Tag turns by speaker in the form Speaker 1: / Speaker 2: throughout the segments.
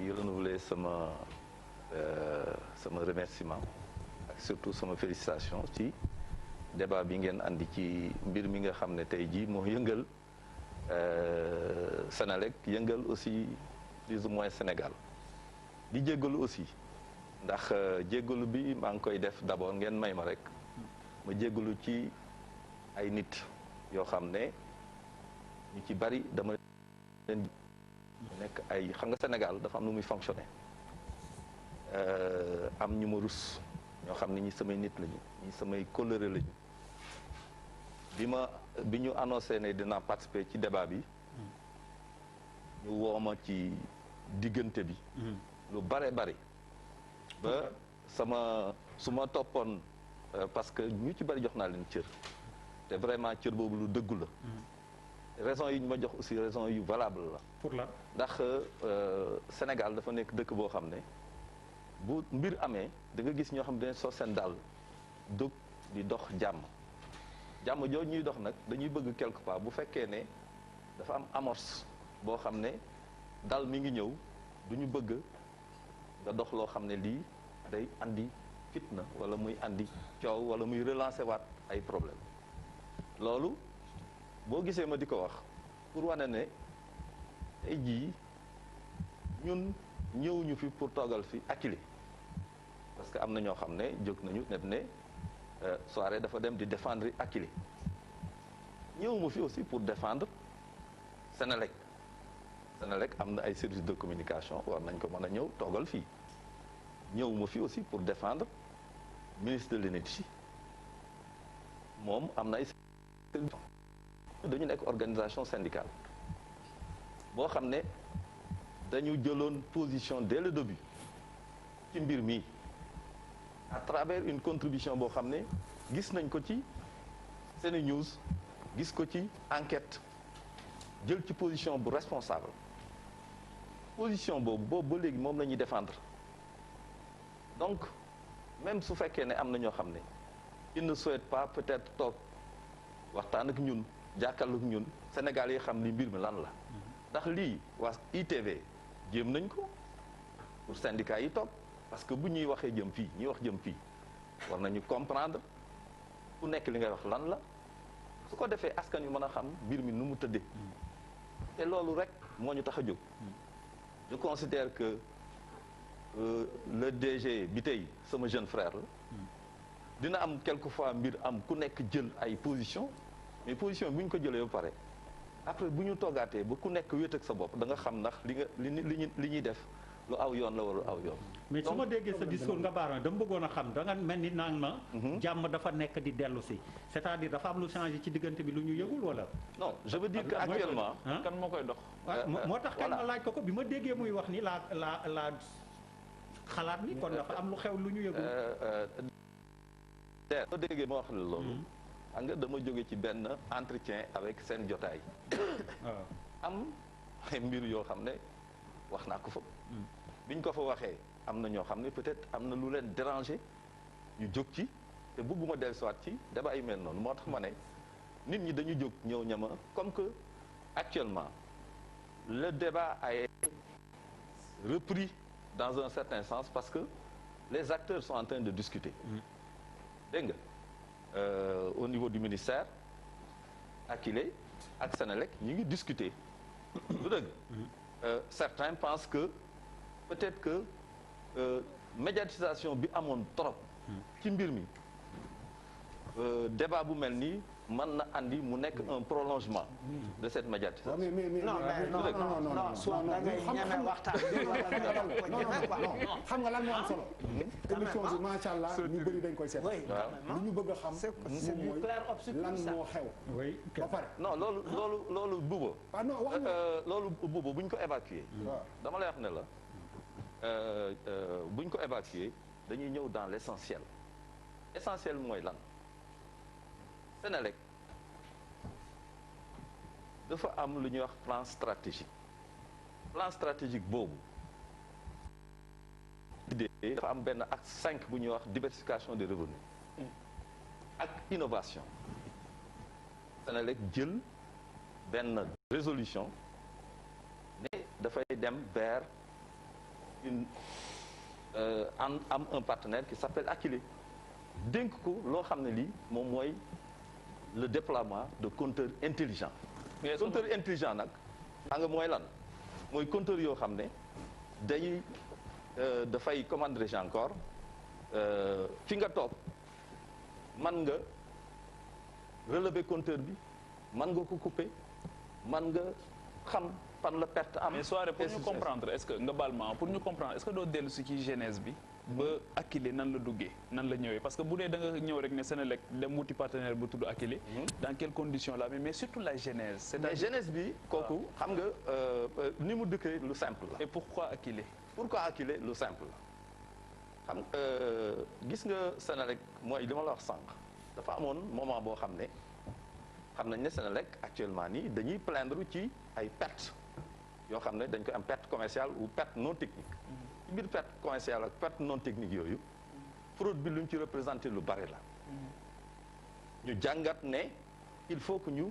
Speaker 1: ngi renouveler sama remerciement ak surtout sama félicitation ci débat bi ngeen andi ci mbir mi nga xam ne tey jii moo yëngal Senelec yëngal aussi plus ou moins Sénégal di jéggalu aussi ndax jéggalu bi maa ngi koy def d'abord ngeen may ma rek ma jéggalu ci ay nit yoo xam ne ñu ci bari dama leen nekk ay xam nga Sénégal dafa am nu muy fonctionner am ñu ma rus ñoo xam ne ñi samay nit lañu ñi samay kóllëre lañu bi ñu annoncé ne dinaa participer ci débat bi ñu wooma ci diggante bi lu bare bari ba su ma toppoon parce que ñu ci bari jox naa leen cër te vraiment cër boobu lu dëggu la raison yi ñu ma jox aussi raison yu valable la
Speaker 2: pour la
Speaker 1: ndax Sénégal dafa nekk dëkk boo xam ne bu mbir amee da nga gis ñoo xam ne soo seen dàll dëkk di dox jàmm jooju ñuy dox nag dañuy bëgg quelque part bu fekkee ne dafa am amorce boo xam ne dal mi ngi ñëw du ñu bëgg nga dox loo xam ne lii day andi fitna wala muy andi coow wala muy relancer waat ay problème loolu boo gisee ma di ko wax pour wane ne tey jii ñun ñëwuñu fi pour toogal fi Akilee parce que am na ñoo xam ne jóg nañu ne soirée dafa dem di défendre Akilee ñëwuma fi aussi pour défendre Senelec am na ay services de communication war nañ ko mën a ñëw toogal fii ñëwuma fi aussi pour défendre ministre de l'énergie moom am na ay services dañu nekk organisation syndicale boo xam ne dañu jëloon position dès le début ci mbir mi à travers une contribution boo xam ne gis nañ ko ci SeneNews gis ko ci enquête jël ci position bu responsable position boobu ba léegi moom la ñuy défendre donc même su fekkee ne am na ñoo xam ne ils ne souhaitent pas peut-être toog waxtaan ak ñun jàkkaarloo ak ñun Sénégal yi xam li mbir mi lan la ndax lii waa ITV jéem nañ ko pour syndicat yi toog parce que bu ñuy waxee jëm fii ñuy wax jëm fii war nañu comprendre ku nekk li ngay wax lan la su ko defee askan yu mën a xam mbir mi nu mu tëddee te loolu rek moo ñu tax a jóg je considère que le DG bi tey sama jeune frère la dina am quelquefois mbir am ku nekk jël ay position mais position bu ñu ko jëlee ba pare après bu ñu toogaatee ba ku nekk wéet ak sa bopp da nga xam ndax li ñuy def lu aw yoon la wala aw yoon.
Speaker 2: mais su ma déggee sa discours nga baara dama bëggoon a xam da nga mel ni naan ma. jàmm dafa nekk di dellu si. c'est-à-dire dafa am lu changé ci diggante bi lu ñu yëgul wala.
Speaker 1: non je veux dire que actuellement.
Speaker 3: kan moo koy dox.
Speaker 2: moo tax kañ ma laaj ko bi ma déggee muy wax ni la xalaat ni kon dafa am lu xew lu ñu yëgul.
Speaker 1: soo déggee ma wax la loolu. xam nga dama jóge ci benn entretien avec seen jotaay. am ay mbir yoo xam ne wax naa ko fa. biñ ko fa waxee am na ñoo xam ne peut-être am na lu leen déranger ñu jóg ci te bëgguma dellusiwaat ci débat yu mel noonu moo tax ma ne nit ñi dañu jóg ñëw ñama comme que actuellement le débat a été repris dans un certain sens parce que les acteurs sont en train de discuter. dégg nga au niveau du ministère Akilee ak Senelec ñu ngi discuter lu dëgg certains pensent que peut-être que médiatisation bi amoon trop ci mbir mi débat bu mel nii mën na andi mu nekk un prolongement de cette médiatisation.
Speaker 4: non soit da ngay ñeme waxtaan bi wala nga ko ñeme quoi.
Speaker 5: xam nga lan moo am solo. émission bi macha allah ñu bëri dañ koy seet. lu ñu bëgg a xam.
Speaker 4: c'est du clair obscur
Speaker 5: lan moo xew. ba pare.
Speaker 1: non loolu buuba.
Speaker 5: ah non wax
Speaker 1: loolu buuba bu ñu ko évacuer dama lay wax ne la bu ñu ko évacuer dañuy ñëw dans l'essentiel. essentiel mooy lan. Senelec dafa am lu ñuy wax plan stratégique boobu dafa am benn axe 5 bu ñuy wax diversification des revenus ak innovation. Senelec jël benn résolution ne dafay dem vers am un partenaire qui s'appelle Akilee dénk ko loo xam ne lii moom mooy le déploiement de compteurs intelligents. mais compteur intelligent nag xam nga mooy lan mooy compteur yoo xam ne dañuy dafay comment dirais-je encore fi nga toog man nga relever compteur bi man nga ko couper man nga xam fan la perte am.
Speaker 3: mais soirée pour ñu comprendre est-ce que nga baal ma pour ñu comprendre est-ce que doo dellu si ci genèse bi. ba Akilee nan la duggee nan la ñëwee parce que bu dee da nga ñëw rek ne Senelec dem wuti partenaire bu tudd Akilee. dans quelles conditions là mais surtout la genèse.
Speaker 1: c'est-à-dire genèse bi kooku xam nga ni mu dëkkee lu simple la.
Speaker 3: et pourquoi Akilee.
Speaker 1: pourquoi Akilee lu simple la xam gis nga Senelec mooy li ma la wax sànq dafa amoon moment boo xam ne xam nañ ne Senelec actuellement nii dañuy plaindre ci ay pertes yoo xam ne dañ koy am perte commerciale ou perte non technique. ci biir perte commerciale ak perte non technique yooyu fraude bi lu ñu ci représenté lu bari la. ñu jàngat ne il faut que ñu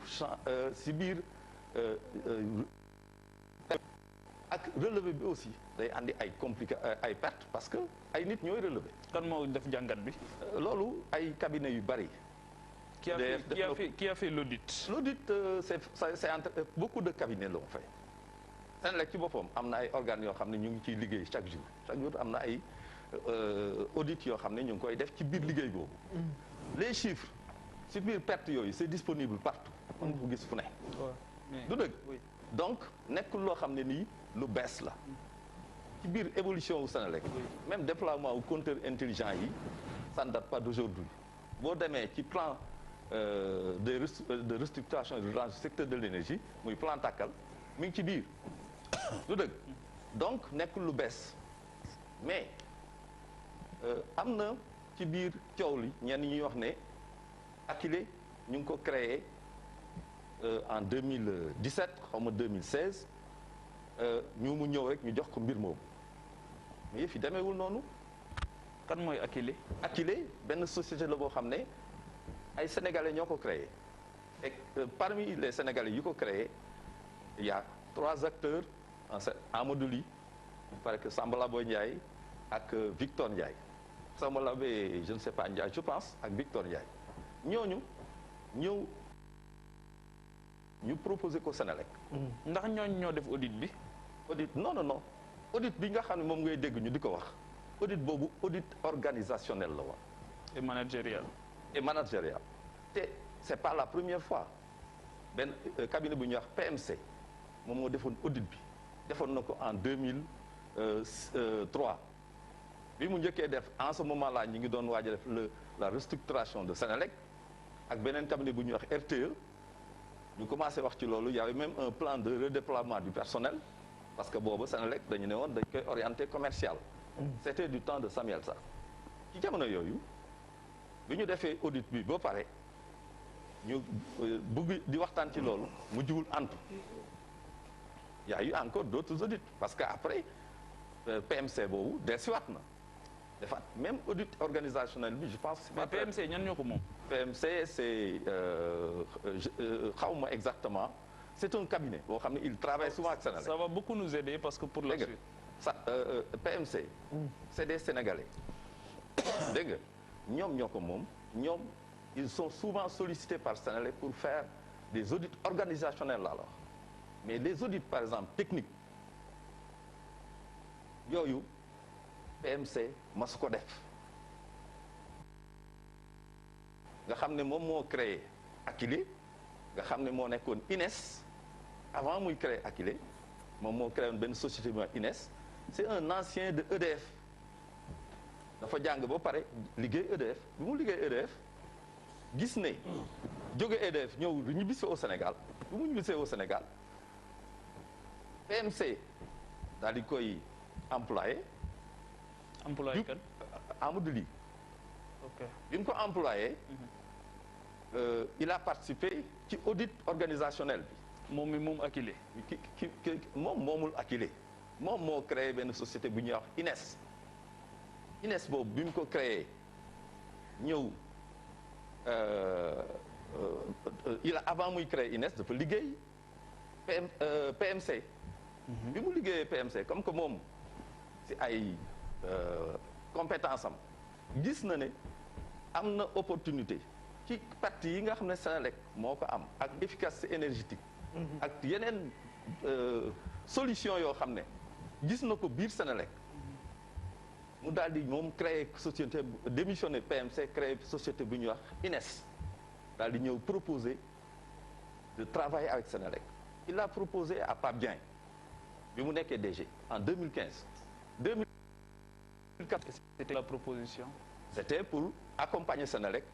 Speaker 1: si biir ak relevé bi aussi day andi ay ay perte parce que ay nit ñooy relevé.
Speaker 3: kan moo def jàngat bi.
Speaker 1: loolu ay cabinet yu bari.
Speaker 3: qui a fait l'audit.
Speaker 1: L'audit c'est entre beaucoup de cabinets l'ont fait. Senelec ci boppam am na ay organes yoo xam ne ñu ngi ciy liggéey chaque jour am na ay audits yoo xam ne ñu ngi koy def ci biir liggéey boobu. les chiffres ci biir perte yooyu c'est disponible partout. mën ko gis fu ne. du dëgg. donc nekkul loo xam ne nii lu bees la. ci biir évolution wu Senelec. même déploiement wu compteur intelligent yi ça ne date pas d'aujourd'hui. boo demee ci plan de restructuration et de relance du secteur de l'énergie muy plan Takkal mi ngi ci biir. du dëgg donc nekkul lu bees mais am na ci biir coow li ñenn ñuy wax ne Akilee ñu ngi ko créé en 2017 xaw ma 2016 mu ñëw rek ñu jox ko mbir moomu mais yëf yi demeewul noonu.
Speaker 3: kan mooy Akilee.
Speaker 1: Akilee benn société la boo xam ne ay sénégalais ñoo ko créé et parmi les sénégalais yu ko créé il y a 3 acteurs. Amadou Ly il paraît que Sambala Boy Ndiaye ak Victor Ndiaye Sambala Boy je ne sais pas Ndiaye je pense ak Victor Ndiaye ñooñu ñëw ñu proposé ko Senelec.
Speaker 3: ndax ñooñu ñoo def audit bi.
Speaker 1: audit non audit bi nga xam ne moom ngay dégg ñu di ko wax audit boobu audit organisationnel la woon.
Speaker 3: et managérial.
Speaker 1: te c'est pas la première fois benn cabinet bu ñuy wax PMC moom moo defoon audit bi. defoon na ko en 2003 bi mu njëkkee def en ce moment là ñu ngi doon waaj a def la restructuration de Senelec ak beneen cabinet bu ñuy wax RTE ñu commencé wax ci loolu y avait même un plan de redéploiement du personnel parce que boobu Senelec dañu ne woon dañ koy orienté commercial. c'était du temps de Samuel Sarr ci jamono yooyu bi ñu defee audit bi ba pare ñu bëgg di waxtaan ci loolu mu jiwul antu. Il y a eu encore d'autres audits parce que après PMC boobu dellusiwaat na defaat même audit organisationnel bi je pense.
Speaker 3: mais PMC ñan ñoo ko moom.
Speaker 1: PMC c'est xawma exactement c'est un cabinet boo xam ne il travaille souvent ak Senelec.
Speaker 3: ça va beaucoup nous aider parce que pour la suite.
Speaker 1: PMC. c'est des Sénégalais. dégg nga ñoom ñoo ko moom ñoom ils sont souvent sollicités par Senelec pour faire des audits organisationnels alors. mais les audits par exemple techniques yooyu PMC mas ko def nga xam ne moom moo créé Akilee nga xam ne moo nekkoon INES avant muy créé Akilee moom moo créé woon benn société bu INES c'est un ancien de EDF dafa jàng ba pare liggéey EDF bi mu liggéey EDF gis ne jóge EDF ñëw ñibbisi au Sénégal bi mu ñibbisee au Sénégal PMC daal di koy employé.
Speaker 3: employé kan.
Speaker 1: Amadou Ly.
Speaker 3: ok
Speaker 1: bi mu ko employé. il a participé ci audit organisationnel bi.
Speaker 3: moom mi moom Akilee.
Speaker 1: moom moomul Akilee moom moo créé benn société bu ñuy wax INES. INES boobu bi mu ko créé ñëw avant muy créé INES dafa liggéey PMC. bi mu liggéeyee PMC comme que moom ci ay compétence am gis na ne am na opportunité ci parti yi nga xam ne Senelec moo ko am ak efficacité énergétique ak yeneen solution yoo xam ne gis na ko biir Senelec mu daal di moom créer société démissionné PMC créer société bu ñuy wax INES daal di ñëw proposer de travailler avec Senelec. Il a proposé à Pape Dieng bi mu nekkee DG en 2015 2004.
Speaker 3: C'était la proposition.
Speaker 1: C'était pour accompagner Senelec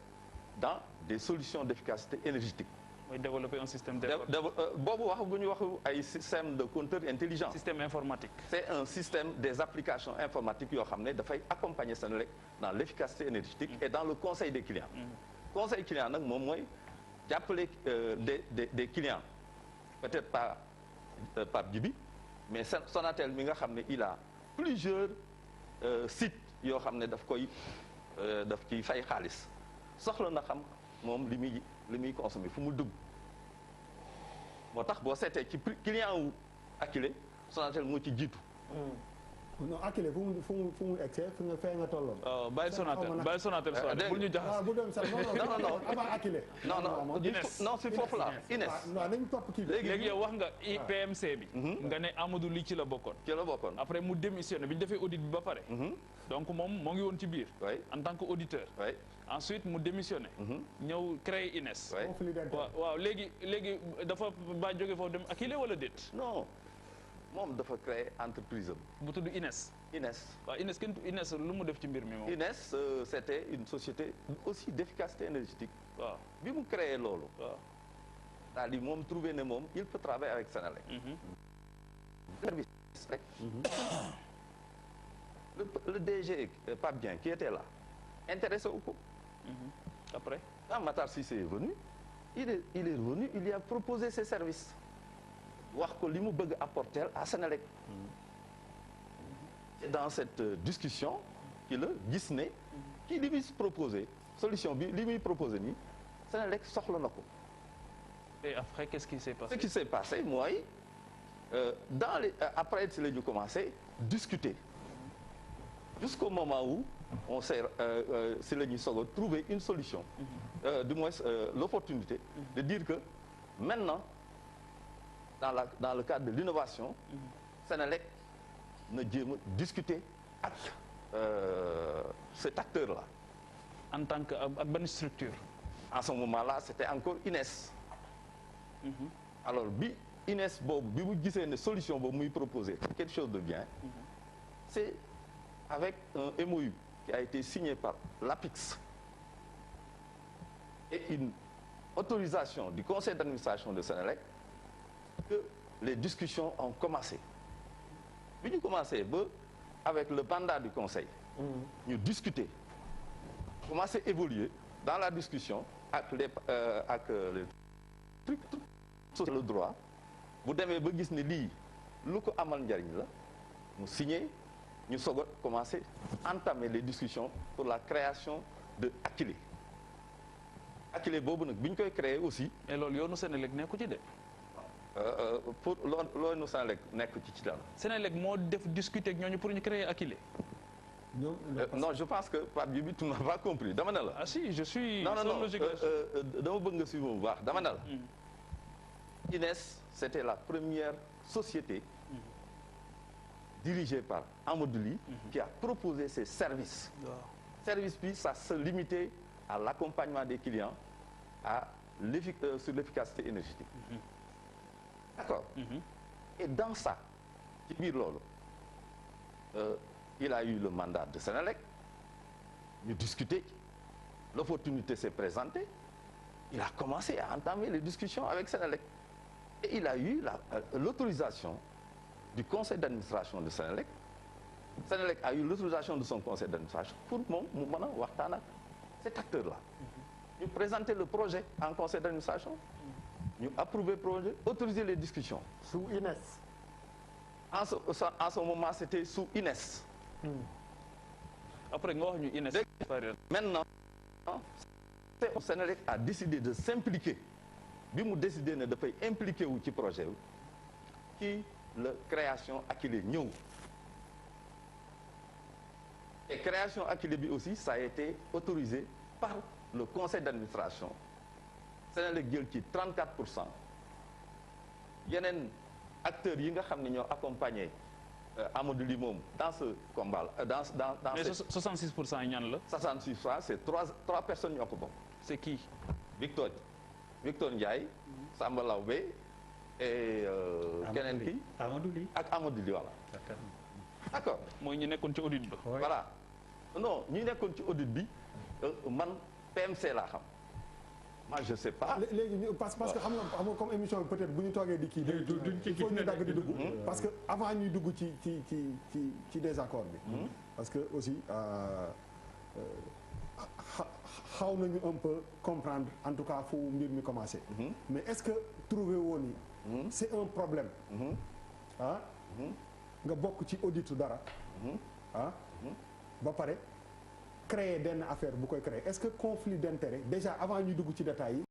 Speaker 1: dans des solutions d'efficacité énergétique.
Speaker 3: mooy développer un système
Speaker 1: boobu waxaguñu waxu ay système de compteur intelligent.
Speaker 3: système informatique.
Speaker 1: C'est un système des applications informatiques yoo xam ne dafay accompagner Senelec dans l'efficacité énergétique et dans le conseil des clients. Conseil client nag moom mooy jàppale des clients peut-être pas Pape Djibi mais Sonatel mi nga xam ne il a plusieurs sites yoo xam ne daf ciy fay xaalis soxla na xam moom li muy consommer fu mu dugg moo tax boo seetee ci client wu Akilee Sonatel moo ci jiitu.
Speaker 5: non Akilee fu mu excès fu nga fay nga tolloon.
Speaker 3: bàyyi Sonatel bul ñu jaxase.
Speaker 5: bu doon sax non avant Akilee.
Speaker 1: non si foofu la Ines.
Speaker 5: waaw nañ topp kii
Speaker 3: léegi yow wax nga PMC bi. nga ne Amadou Ly ci la bokkoon. Après mu démissionné bi ñu defee audit bi ba pare. donc moom moo ngi woon ci biir. en tant que auditeur. Ensuite mu démissionné. ñëw créer INES. waaw léegi dafa ba jóge foofu dem Akilee wala déet.
Speaker 1: non moom dafa créer entreprise am.
Speaker 3: bu tudd INES.
Speaker 1: waaw
Speaker 3: INES lu mu def ci mbir mi moom.
Speaker 1: INES c'était une société aussi d'efficacité énergétique. waaw bi mu créé loolu. waaw daal di moom trouvé ne moom il peut travailler avec Senelec. service rek. le DG Pape Dieng qui était là intéressé wu ko.
Speaker 3: Après
Speaker 1: quand Matar Cissé est venu il est revenu il lui a proposé ses services wax ko li mu bëgg apporter à Senelec. Et dans cette discussion ki la gis ne kii li muy proposé solution bi li muy proposé nii Senelec soxla na ko.
Speaker 3: Et après qu'est-ce qui s'est passé?
Speaker 1: Ce qui s'est passé mooy après si la ñu commencé discuter jusqu'au moment où on s'est si la ñuy soog a trouver une solution. Du moins l'opportunité de dire que maintenant dans le cadre de l'innovation Senelec na jéem a discuter ak cet acteur-là.
Speaker 3: En tant que ak benn structure.
Speaker 1: En ce moment-là c'était encore INES. Alors bi INES boobu bi mu gisee ne solution boobu muy proposer quelque chose de bien. C'est avec un MOU qui a été signé par l'APIX et une autorisation du conseil d'administration de Senelec que les discussions ont commencé. Bi ñu commencé ba avec le mandat du conseil. ñu discuter commencer évoluer dans la discussion ak les trucs sur le droit bu demee ba gis ne lii lu ko amal njariñ la mu signer ñu soog a commencer entamer les discussions pour la création de Akilee. Akilee boobu nag bi ñu koy créer aussi.
Speaker 3: mais loolu yoonu Senelec nekku ci de.
Speaker 1: pour loolu Senelec nekk ci dara.
Speaker 3: Senelec moo def discuter ak ñooñu pour ñu créer Akilee.
Speaker 1: Non, je pense que Pape Djibi tu n'as pas compris dama ne la.
Speaker 3: Ah si, je suis.
Speaker 1: Non dama bëgg nga suivre bu baax dama ne la. INES c'était la première société dirigée par Amadou Ly qui a proposé ses services. Service bi ça se limitait à l'accompagnement des clients sur l'efficacité énergétique. D'accord. Et dans ça ci biir loolu il a eu le mandat de Senelec ñu discuter l'opportunité s'est présentée il a commencé à entamer les discussions avec Senelec et il a eu l'autorisation du conseil d'administration de Senelec. Senelec a eu l'autorisation de son conseil d'administration pour moom mu mën a waxtaan ak cet acteur-là ñu présenter le projet en conseil d'administration ñu approuver le projet autoriser les discussions
Speaker 4: sous INES.
Speaker 1: En ce moment c'était sous INES.
Speaker 3: Après nga wax ñu INES.
Speaker 1: Maintenant Senelec a décidé de s'impliquer bi mu décidé ne dafay impliqué wu ci projet wu ci la création Akilee ñëw et création Akilee bi aussi ça a été autorisé par le conseil d'administration Senelec jël ci 34%. yeneen acteurs yi nga xam ne ñoo accompagné Amadou Ly moom dans ce combat dans
Speaker 3: mais 66% yi ñan la.
Speaker 1: 66%, c'est trois personnes ñoo ko bokk.
Speaker 3: c'est qui.
Speaker 1: Victor Ndiaye. Samba Lawbe et keneen ki
Speaker 2: Amadou Ly
Speaker 1: ak Amadou Ly voilà. d'accord
Speaker 3: mooy ñu nekkoon ci audit ba.
Speaker 1: voilà non ñu nekkoon ci audit bi man PMC laa xam. moi je sais pas.
Speaker 5: léegi parce que xam nga comme émission bi peut-être bu ñu toogee di kii. il faut ñu dagg di dugg. parce que avant ñuy dugg ci désaccord bi. parce que aussi xaw nañu un peu comprendre en tout cas fu mbir mi commencé. mais est-ce que trouver woon ni. c'est un problème. ah. nga bokk ci auditu dara. ah. ba pare créer benn affaire bu koy créer est-ce que conflit d'intérêt déjà avant ñuy dugg ci détails yi.